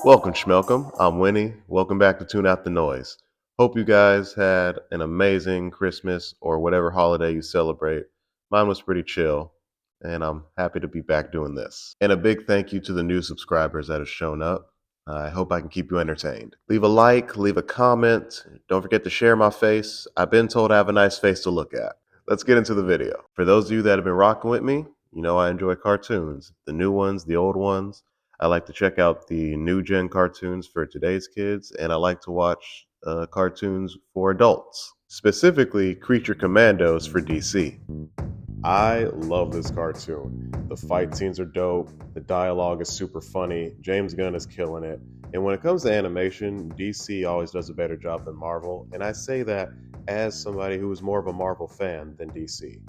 Welcome, Schmelcom. I'm Winnie. Welcome back to Tune Out the Noise. Hope you guys had an amazing Christmas or whatever holiday you celebrate. Mine was pretty chill, and I'm happy to be back doing this. And a big thank you to the new subscribers that have shown up. I hope I can keep you entertained. Leave a like, leave a comment. Don't forget to share my face. I've been told I have a nice face to look at. Let's get into the video. For those of you that have been rocking with me, you know I enjoy cartoons, the new ones, the old ones. I like to check out the new gen cartoons for today's kids, and I like to watch cartoons for adults, specifically Creature Commandos for DC. I love this cartoon. The fight scenes are dope, the dialogue is super funny, James Gunn is killing it, and when it comes to animation, DC always does a better job than Marvel, and I say that as somebody who is more of a Marvel fan than DC.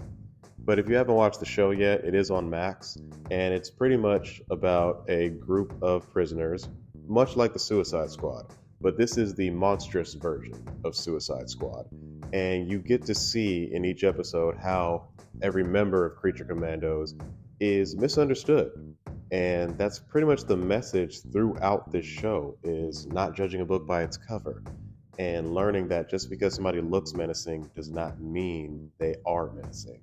But if you haven't watched the show yet, it is on Max, and it's pretty much about a group of prisoners, much like the Suicide Squad. But this is the monstrous version of Suicide Squad. And you get to see in each episode how every member of Creature Commandos is misunderstood. And that's pretty much the message throughout this show, is not judging a book by its cover. And learning that just because somebody looks menacing does not mean they are menacing.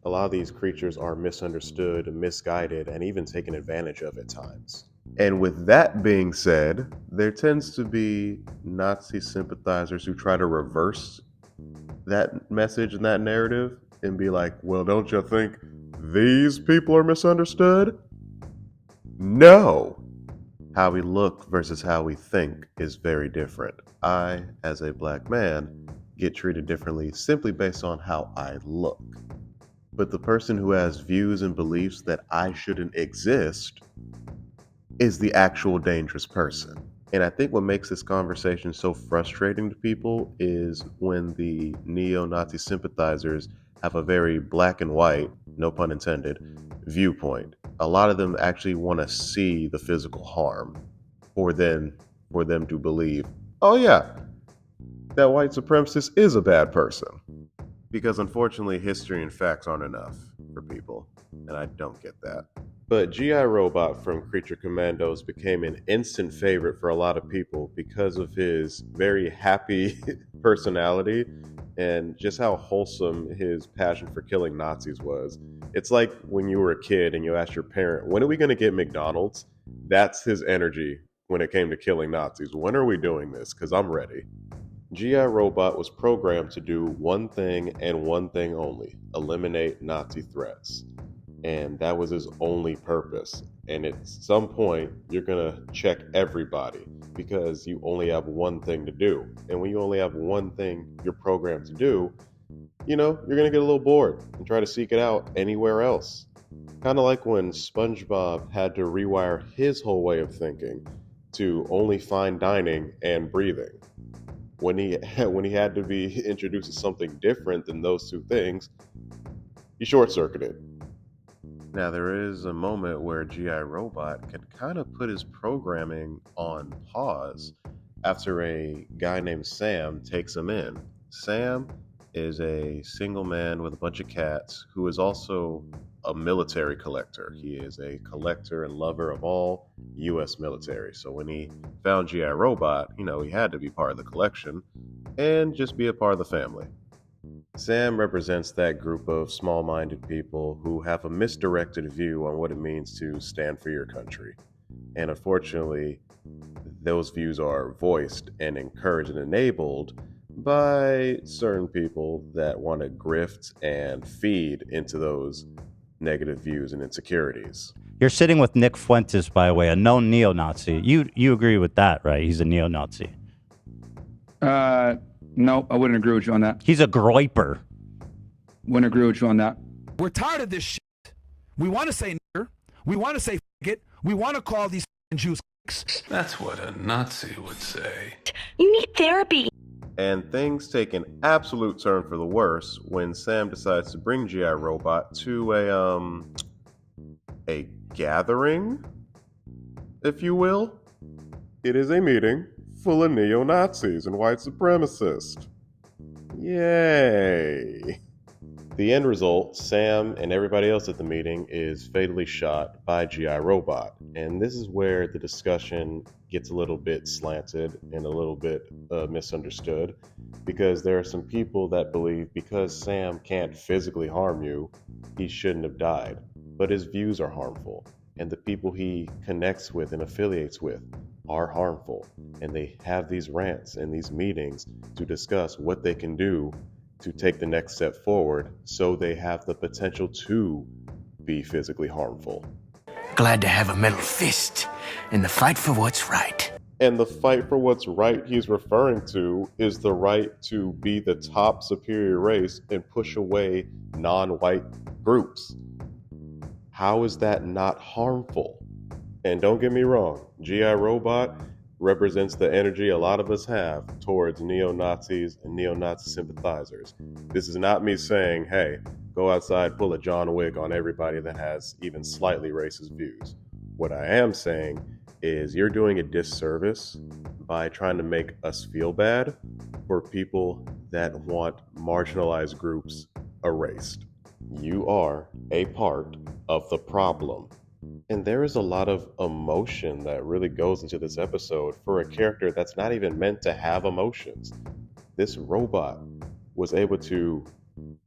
A lot of these creatures are misunderstood, misguided, and even taken advantage of at times. And with that being said, there tends to be Nazi sympathizers who try to reverse that message and that narrative and be like, well, don't you think these people are misunderstood? No! How we look versus how we think is very different. I, as a black man, get treated differently simply based on how I look. But the person who has views and beliefs that I shouldn't exist is the actual dangerous person. And I think what makes this conversation so frustrating to people is when the neo-Nazi sympathizers have a very black and white, no pun intended, viewpoint. A lot of them actually want to see the physical harm for them to believe, oh yeah, that white supremacist is a bad person. Because unfortunately, history and facts aren't enough for people, and I don't get that. But G.I. Robot from Creature Commandos became an instant favorite for a lot of people because of his very happy personality and just how wholesome his passion for killing Nazis was. It's like when you were a kid and you asked your parent, when are we going to get McDonald's? That's his energy when it came to killing Nazis. When are we doing this? Because I'm ready. G.I. Robot was programmed to do one thing and one thing only: eliminate Nazi threats. And that was his only purpose. And at some point, you're going to check everybody because you only have one thing to do. And when you only have one thing you're programmed to do, you're going to get a little bored and try to seek it out anywhere else. Kind of like when SpongeBob had to rewire his whole way of thinking to only fine dining and breathing. When he had to be introduced to something different than those two things, he short-circuited. Now, there is a moment where G.I. Robot can kind of put his programming on pause after a guy named Sam takes him in. Sam is a single man with a bunch of cats who is also a military collector. He is a collector and lover of all U.S. military. So when he found G.I. Robot, he had to be part of the collection and just be a part of the family. Sam represents that group of small-minded people who have a misdirected view on what it means to stand for your country. And unfortunately, those views are voiced and encouraged and enabled by certain people that want to grift and feed into those negative views and insecurities. You're sitting with Nick Fuentes, by the way, a known neo-Nazi. You agree with that, right? He's a neo-Nazi. No, I wouldn't agree with you on that. He's a groiper. Wouldn't agree with you on that. We're tired of this shit. We want to say nigger. We want to say faggot. We want to call these Jews. That's what a Nazi would say. You need therapy. And things take an absolute turn for the worse when Sam decides to bring G.I. Robot to a gathering, if you will. It is a meeting full of neo-Nazis and white supremacists. Yay! The end result, Sam and everybody else at the meeting is fatally shot by GI Robot. And this is where the discussion gets a little bit slanted and a little bit misunderstood, because there are some people that believe because Sam can't physically harm you, he shouldn't have died. But his views are harmful, and the people he connects with and affiliates with are harmful. And they have these rants and these meetings to discuss what they can do to take the next step forward, so they have the potential to be physically harmful. Glad to have a metal fist in the fight for what's right. And the fight for what's right he's referring to is the right to be the top superior race and push away non-white groups. How is that not harmful? And don't get me wrong, GI Robot represents the energy a lot of us have towards neo-Nazis and neo-Nazi sympathizers. This is not me saying, hey, go outside, pull a John Wick on everybody that has even slightly racist views. What I am saying is you're doing a disservice by trying to make us feel bad for people that want marginalized groups erased. You are a part of the problem. And there is a lot of emotion that really goes into this episode for a character that's not even meant to have emotions. This robot was able to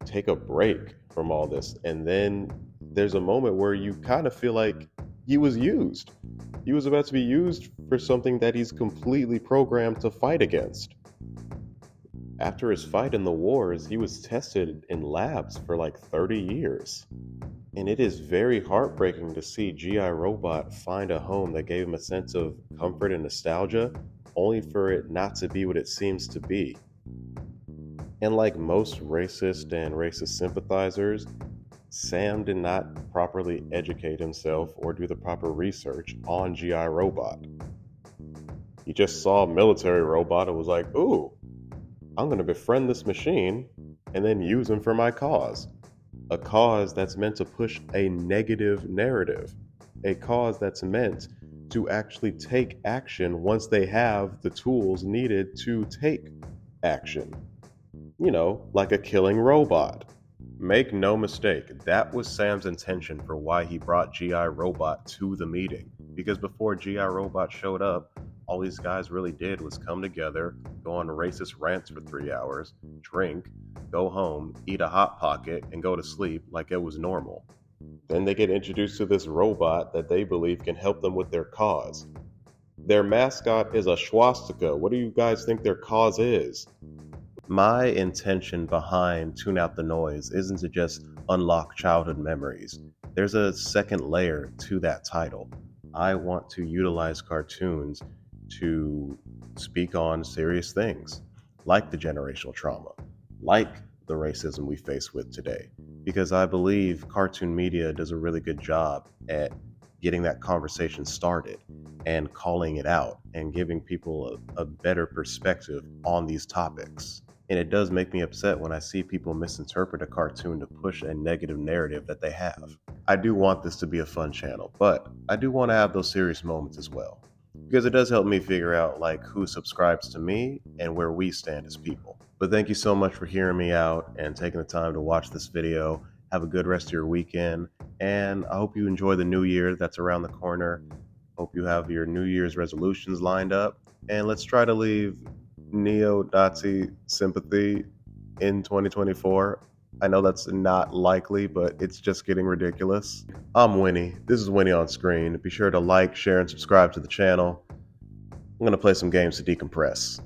take a break from all this, and then there's a moment where you kind of feel like he was used. He was about to be used for something that he's completely programmed to fight against. After his fight in the wars, he was tested in labs for like 30 years. And it is very heartbreaking to see GI Robot find a home that gave him a sense of comfort and nostalgia, only for it not to be what it seems to be. And like most racist and racist sympathizers, Sam did not properly educate himself or do the proper research on GI Robot. He just saw a military robot and was like, ooh, I'm going to befriend this machine and then use him for my cause. A cause that's meant to push a negative narrative. A cause that's meant to actually take action once they have the tools needed to take action. You know, like a killing robot. Make no mistake, that was Sam's intention for why he brought GI Robot to the meeting. Because before GI Robot showed up, all these guys really did was come together, go on racist rants for 3 hours, drink, go home, eat a Hot Pocket, and go to sleep like it was normal. Then they get introduced to this robot that they believe can help them with their cause. Their mascot is a swastika. What do you guys think their cause is? My intention behind Tune Out the Noise isn't to just unlock childhood memories. There's a second layer to that title. I want to utilize cartoons to speak on serious things, like the generational trauma, like the racism we face with today, because I believe cartoon media does a really good job at getting that conversation started and calling it out and giving people a better perspective on these topics. And it does make me upset when I see people misinterpret a cartoon to push a negative narrative that they have. I do want this to be a fun channel, but I do want to have those serious moments as well, because it does help me figure out like who subscribes to me and where we stand as people. But thank you so much for hearing me out and taking the time to watch this video. Have a good rest of your weekend, and I hope you enjoy the new year that's around the corner. Hope you have your New Year's resolutions lined up, and let's try to leave neo-Nazi sympathy in 2024. I know that's not likely, but it's just getting ridiculous. I'm Winnie. This is Winnie on screen. Be sure to like, share, and subscribe to the channel. I'm going to play some games to decompress.